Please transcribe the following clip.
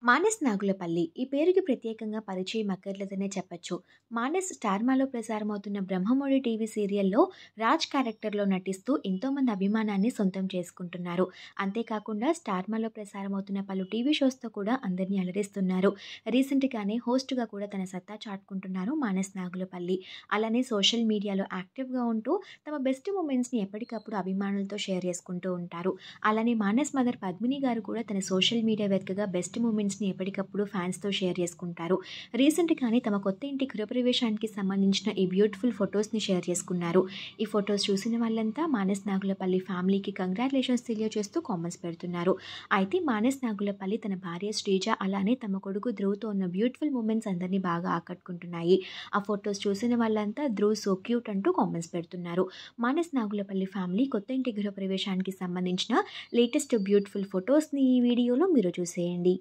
మానస్ నాగులపల్లి ఈ పేరుకి ప్రత్యేకంగా పరిచయం అక్కర్లేదనే చెప్పొచ్చు. మానస్ స్టార్మాలో ప్రసారమవుతున్న 'బ్రహ్మముడి' టీవీ సీరియల్‌లో రాజ్ క్యారెక్టర్‌లో నటిస్తూ ఎంతోమంది అభిమానాన్ని సొంతం చేసుకుంటున్నారు. అంతేకాకుండా స్టార్మాలో ప్రసారమవుతున్న పలు టీవీ షోస్‌తో కూడా అందరిని అలరిస్తున్నారు. రీసెంట్‌గానే హోస్ట్‌గా కూడా తన సత్తా చాటుకుంటున్నారు మానస్ నాగులపల్లి. అలానే సోషల్ మీడియాలో యాక్టివ్‌గా ఉంటూ తమ బెస్ట్ మూమెంట్స్‌ని ఎప్పటికప్పుడు అభిమానులతో షేర్ చేసుకుంటూ ఉంటారు. అలానే మానస్ మదర్ పద్మిని గారు కూడా తన సోషల్ మీడియా వేదికగా బెస్ట్ మూమెంట్స్‌ని ఎప్పటికప్పుడు ఫ్యాన్స్‌తో షేర్ చేసుకుంటారు. రీసెంట్‌గానే తమ కొత్త ఇంటి గృహప్రవేశానికి సంబంధించిన ఈ బ్యూటిఫుల్ ఫోటోస్‌ని షేర్ చేసుకున్నారు. ఈ ఫోటోస్ చూసిన వాళ్ళంతా మానస్ నాగులపల్లి ఫ్యామిలీకి కంగ్రాచ్యులేషన్స్ తెలియజేస్తూ కామెంట్స్ పెడుతున్నారు. అయితే మానస్ నాగులపల్లి తన భార్య శ్రీజ అలానే తమ కొడుకు ధ్రువ్‌తో ఉన్న బ్యూటిఫుల్ మూమెంట్స్ అందరినీ బాగా ఆకట్టుకుంటున్నాయి. ఆ ఫోటోస్ చూసిన వాళ్ళంతా ధ్రువ్ సో క్యూట్ అంటూ కామెంట్స్ పెడుతున్నారు. మానస్ నాగులపల్లి ఫ్యామిలీ కొత్త ఇంటి గృహప్రవేశానికి సంబంధించిన లేటెస్ట్ బ్యూటిఫుల్ ఫోటోస్‌ని ఈ వీడియోలో మీరు చూసేయండి.